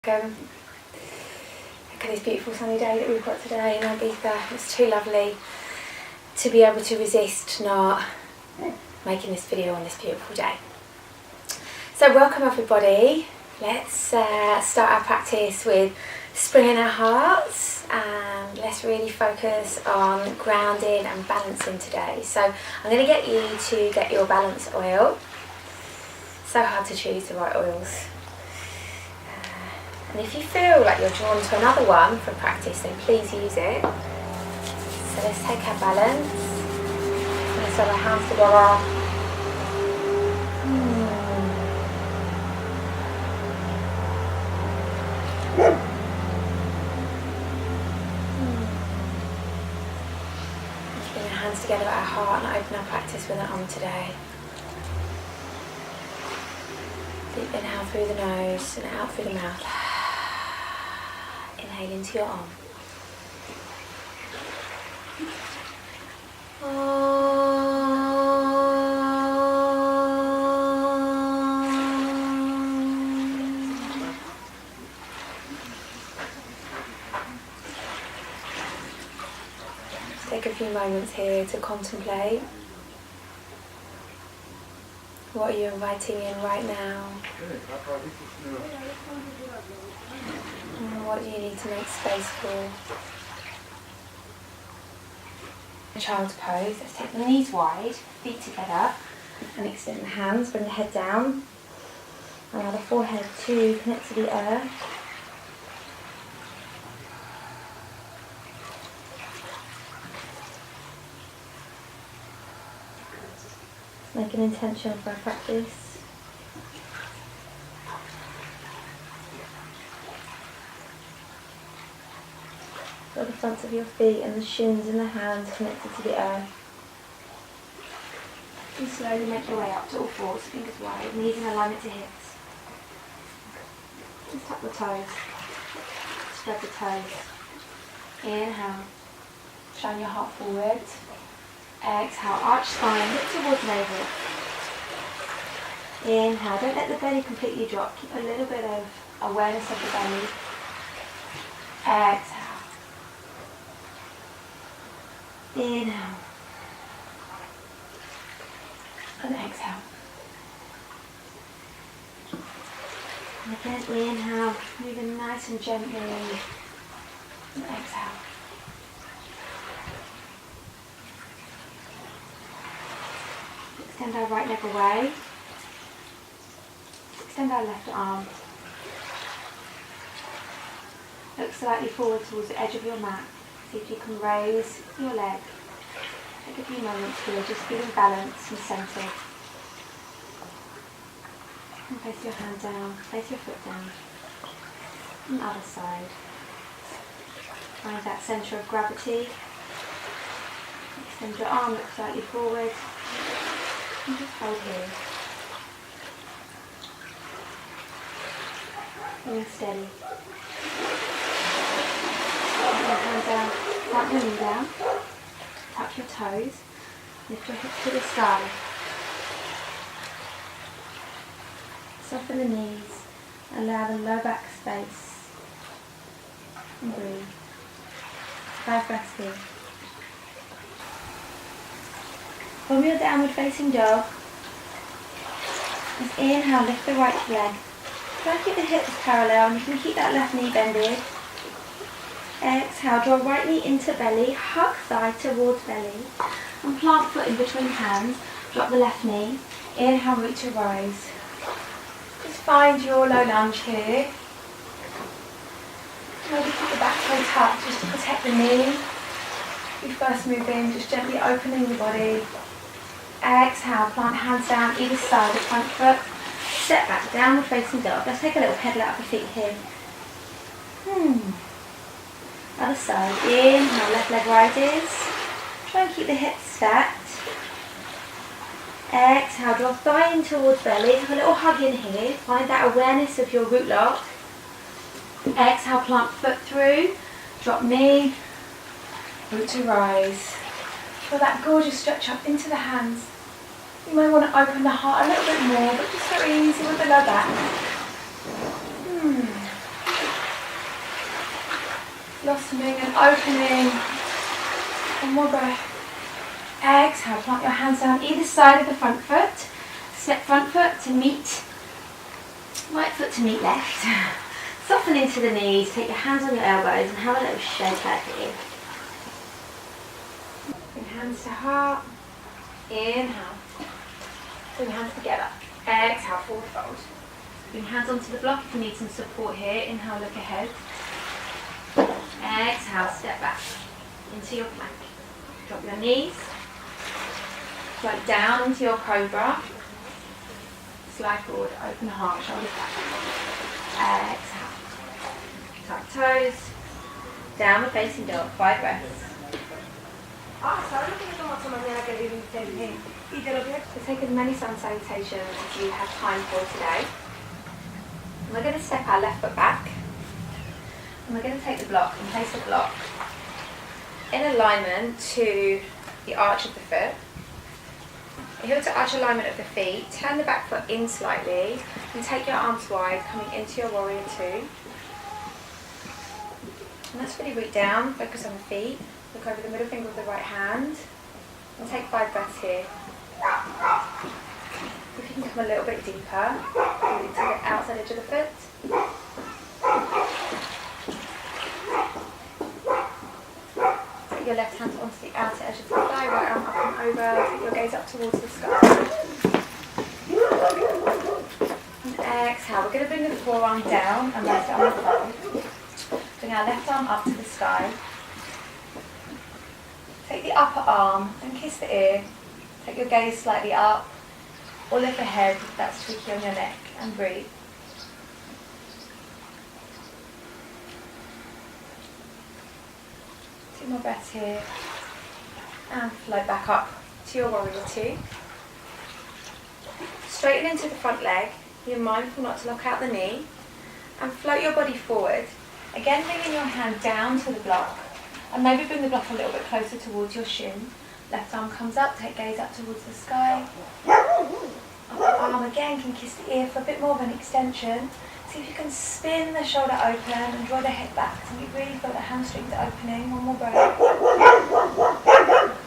at this beautiful sunny day that we've got today in Ibiza. It's too lovely to be able to resist not making this video on this beautiful day. So welcome everybody. Let's start our practice with spring in our hearts, and let's really focus on grounding and balancing today. So I'm going to get you to get your balance oil. So hard to choose the right oils. And if you feel like you're drawn to another one for practice, then please use it. So let's take our balance. Let's have our hands together. Let's bring our hands together at our heart and open our practice with our arm today. Deep inhale through the nose and out through the mouth. Inhale into your arm. Take a few moments here to contemplate. What are you inviting in right now? And what do you need to make space for? Child's pose. Let's take the knees wide, feet together, and extend the hands. Bring the head down. Allow the forehead to connect to the earth. Make an intention for our practice. Feel the fronts of your feet and the shins and the hands connected to the earth. And slowly make your way up to all fours, fingers wide, knees in alignment to hips. Just tap the toes. Spread the toes. Inhale. Shine your heart forward. Exhale, arch spine, look towards navel. Inhale, don't let the belly completely drop. Keep a little bit of awareness of the belly. Exhale. Inhale. And exhale. And again, inhale, moving nice and gently. And exhale. Extend our right leg away. Extend our left arm. Look slightly forward towards the edge of your mat. See if you can raise your leg. Take a few moments here, just feeling balanced and centered. And place your hand down, place your foot down. And the other side. Find that center of gravity. Extend your arm, look slightly forward. And just hold here. Being steady. Put your hand down, plant your knee down. Tuck your toes. Lift your hips to the sky. Soften the knees. Allow the low back space. And breathe. 5 breaths here. From your downward facing dog, just inhale, lift the right leg. Try and keep the hips parallel, and you can keep that left knee bended. Exhale, draw right knee into belly, hug thigh towards belly, and plant foot in between hands. Drop the left knee. Inhale, root to rise. Just find your low lunge here. Maybe keep the back toe tucked just to protect the knee. We first move in, just gently opening the body. Exhale, plant hands down either side of front foot. Step back, downward facing dog. Let's take a little pedal out of the feet here. Other side. Inhale, left leg rises. Try and keep the hips stacked. Exhale, draw thigh in towards belly. Have a little hug in here. Find that awareness of your root lock. Exhale, plant foot through. Drop knee. Root to rise. Feel that gorgeous stretch up into the hands. You might want to open the heart a little bit more, but just very easy with the low back. blossoming and opening. One more breath. Exhale, plant your hands down either side of the front foot. Step front foot to meet, right foot to meet left. Soften into the knees, take your hands on your elbows and have a little shake out here. Bring hands to heart. Inhale. Bring hands together. Exhale, forward fold. Bring hands onto the block if you need some support here. Inhale, look ahead. Exhale, step back into your plank. Drop your knees. Float down into your cobra. Slide forward, open the heart, shoulders back. Exhale. Tuck toes. Downward facing dog, 5 breaths. So take as many sun salutations as you have time for today. And we're going to step our left foot back. And we're going to take the block and place the block in alignment to the arch of the foot. Heel to arch alignment of the feet. Turn the back foot in slightly and take your arms wide, coming into your warrior two. And let's really root down, focus on the feet. Look over the middle finger of the right hand. And take 5 breaths here. If you can come a little bit deeper, really to the outside edge of the foot. Take your left hand onto the outer edge of the thigh, right arm up and over. Take your gaze up towards the sky. And exhale. We're going to bring the forearm down and rest it on the thigh. Bring our left arm up to the sky. Take the upper arm and kiss the ear. Take your gaze slightly up or lift ahead if that's tricky on your neck, and breathe. Two more breaths here and float back up to your warrior two. Straighten into the front leg. Be mindful not to lock out the knee and float your body forward. Again, bringing your hand down to the block. And maybe bring the block a little bit closer towards your shin. Left arm comes up, take gaze up towards the sky. Upper arm again can kiss the ear for a bit more of an extension. See if you can spin the shoulder open and draw the head back so you really feel the hamstrings opening. One more breath.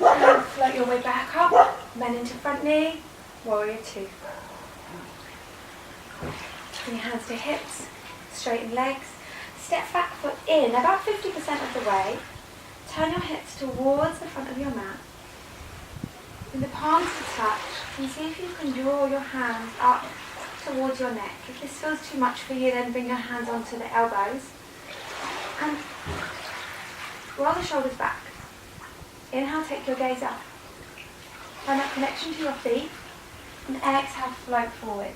And float your way back up, bend into front knee, warrior two. Bring your hands to hips, straighten legs. Step back foot in about 50% of the way. Turn your hips towards the front of your mat. Bring the palms to touch and see if you can draw your hands up towards your neck. If this feels too much for you, then bring your hands onto the elbows. And roll the shoulders back. Inhale, take your gaze up. Find that connection to your feet. And exhale, float forward.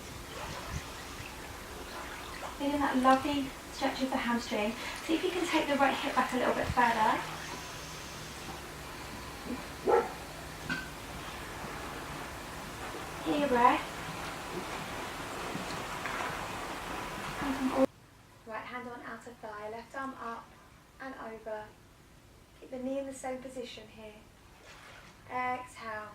Feeling that lovely stretch of the hamstring. See if you can take the right hip back a little bit further. Hear your breath. Right hand on outer thigh, left arm up and over. Keep the knee in the same position here. Exhale.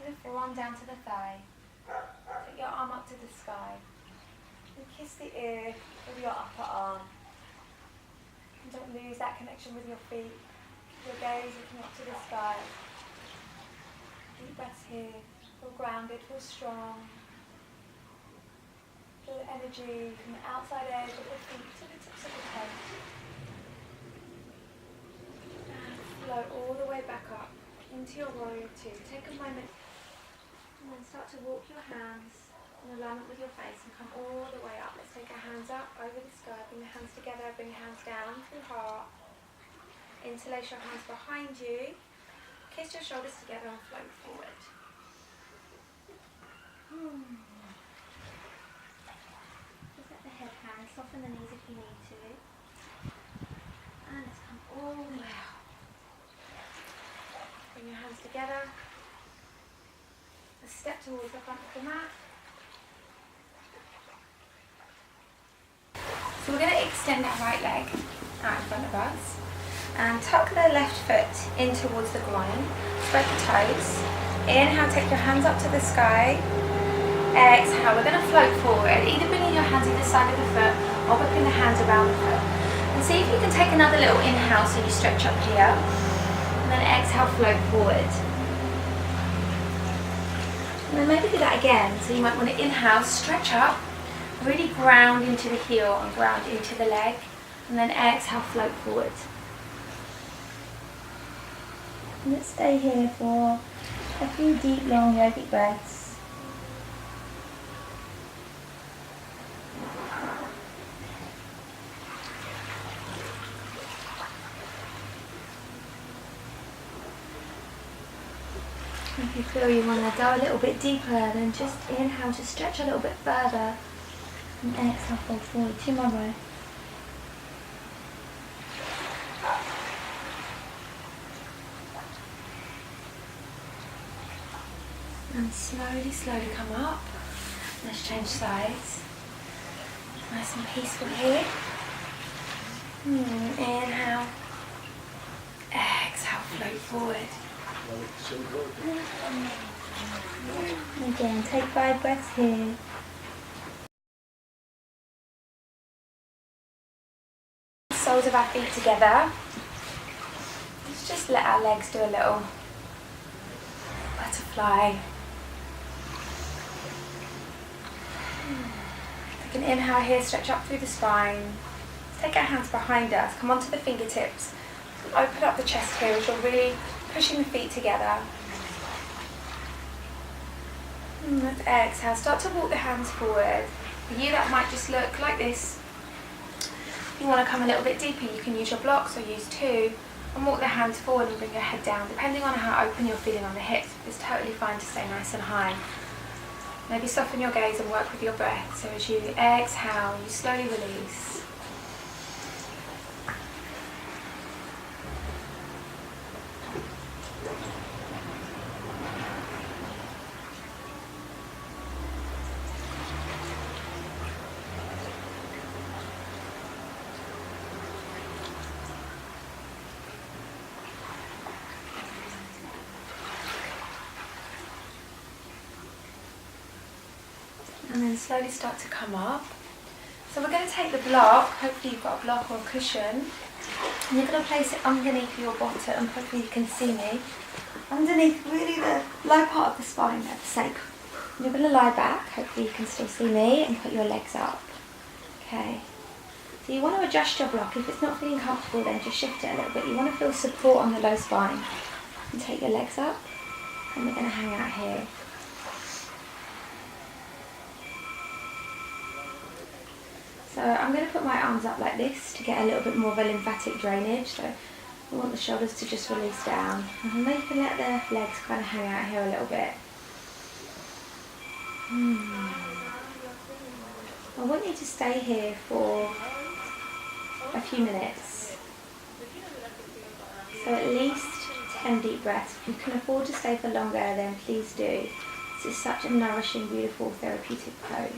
Bring the forearm down to the thigh. Take your arm up to the sky. And kiss the ear with your upper arm. And don't lose that connection with your feet. Your gaze looking up to the sky. Deep breaths here. Feel grounded, feel strong. Feel the energy from the outside edge of the feet to the tips of the toes. And flow all the way back up into your warrior two. Take a moment and then start to walk your hands in alignment with your face and come all the way up. Let's take our hands up over the sky, bring the hands together, bring your hands down through heart. Interlace your hands behind you. Kiss your shoulders together and float forward. Just let the head hang, soften the knees if you need to. And let's come all the way out. Bring your hands together. Let's step towards the front of the mat. So we're going to extend that right leg out in front of us. And tuck the left foot in towards the groin. Spread the toes. Inhale, take your hands up to the sky. Exhale, we're going to float forward, either bringing your hands either side of the foot or whipping the hands around the foot. And And see if you can take another little inhale so you stretch up here. And then exhale, float forward. And then maybe do that again. So you might want to inhale, stretch up, really ground into the heel and ground into the leg. And then exhale, float forward. And let's stay here for a few deep, long yogic breaths. If you feel you want to go a little bit deeper, then just inhale to stretch a little bit further and exhale, fold forward. 2 more breaths. And slowly, slowly come up. Let's change sides. Nice and peaceful here. Inhale. Exhale, float forward. Again, take 5 breaths here. Soles of our feet together. Let's just let our legs do a little butterfly. Take an inhale here, stretch up through the spine. Take our hands behind us, come onto the fingertips. Open up the chest here as you're really pushing the feet together. Let's exhale. Start to walk the hands forward. For you, that might just look like this. If you want to come a little bit deeper, you can use your blocks or use 2 and walk the hands forward and bring your head down. Depending on how open you're feeling on the hips, it's totally fine to stay nice and high. Maybe soften your gaze and work with your breath. So as you exhale, you slowly release. And then slowly start to come up. So we're going to take the block, hopefully you've got a block or a cushion, and you're going to place it underneath your bottom, hopefully you can see me, underneath really the low part of the spine at the sake. And you're going to lie back, hopefully you can still see me, and put your legs up. Okay. So you want to adjust your block. If it's not feeling comfortable, then just shift it a little bit. You want to feel support on the low spine. And take your legs up, and we're going to hang out here. So I'm going to put my arms up like this to get a little bit more of a lymphatic drainage. So we want the shoulders to just release down. And then you can let the legs kind of hang out here a little bit. I want you to stay here for a few minutes. So at least 10 deep breaths. If you can afford to stay for longer, then please do. This is such a nourishing, beautiful, therapeutic pose.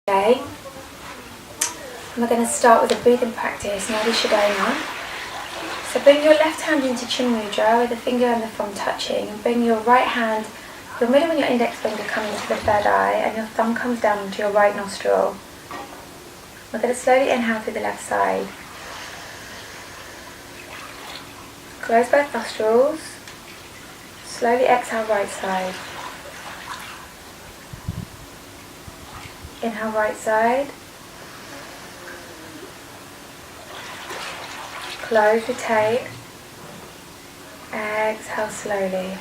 Okay, and we're going to start with a breathing practice, Nadi Shadona. So bring your left hand into Chin Mudra with the finger and the thumb touching, and bring your right hand, your middle and your index finger coming to the third eye, and your thumb comes down onto your right nostril. We're going to slowly inhale through the left side. Close both nostrils. Slowly exhale right side. Inhale right side. Close, retain. Exhale slowly.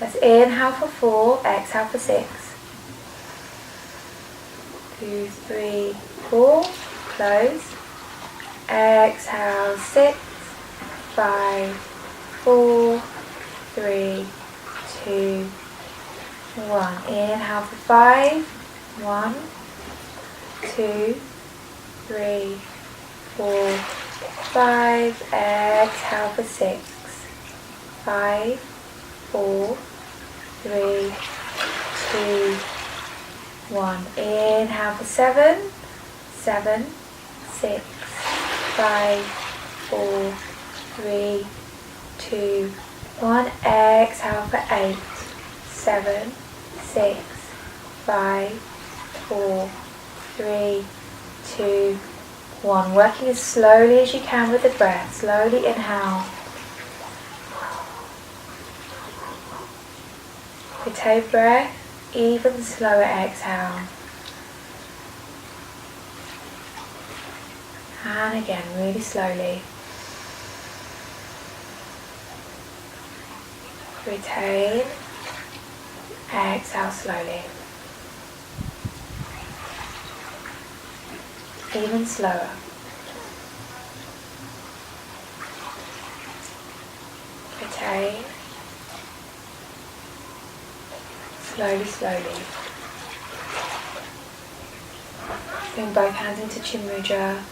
Let's inhale for 4, exhale for 6. 2, 3, 4. Close. exhale, 6, 5, 4, 3, 2, 1. Inhale for 5, 1, 2, 3, 4, 5. Exhale for 6, 5, 4, 3, 2, 1. Inhale for 7, 7, 6, 5, 4, 3, 2, 1. Exhale for 8, 7, 6, 5, 4, 3, 2, 1. Working as slowly as you can with the breath. Slowly inhale. Retain breath. Even slower exhale. And again, really slowly. Retain. Exhale slowly. Even slower. Retain. Slowly, slowly. Bring both hands into Chin Mudra.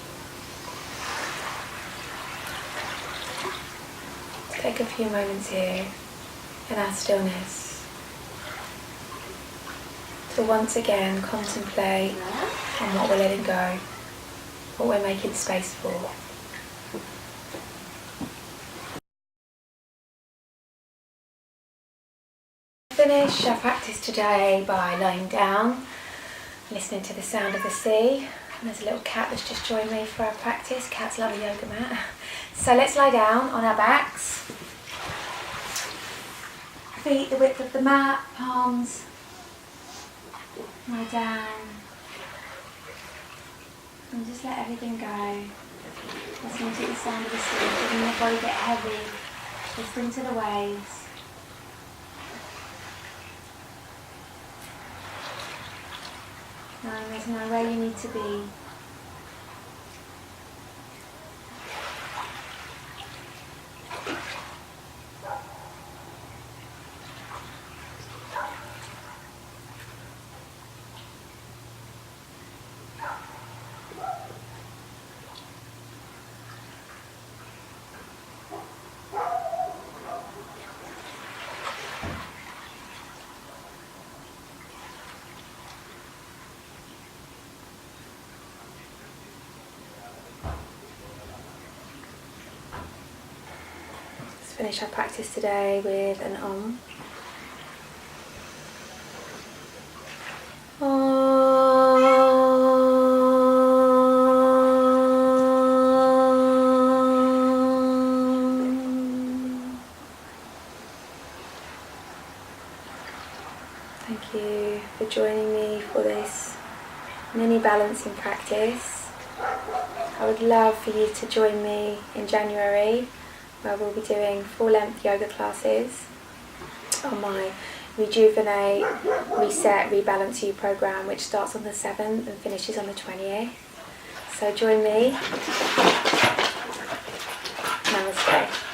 Take a few moments here in our stillness to once again contemplate on what we're letting go, what we're making space for. Finish our practice today by lying down, listening to the sound of the sea. And there's a little cat that's just joined me for our practice. Cats love a yoga mat. So let's lie down on our backs. Feet the width of the mat, palms lie down. And just let everything go. Listening to the sound of the sea, letting your body get heavy. Listening to the waves. Knowing there's nowhere you need to be. Finish our practice today with an Om. Thank you for joining me for this mini balancing practice. I would love for you to join me in January, where we'll be doing full-length yoga classes on my Rejuvenate, Reset, Rebalance You program, which starts on the 7th and finishes on the 20th. So join me. Namaste.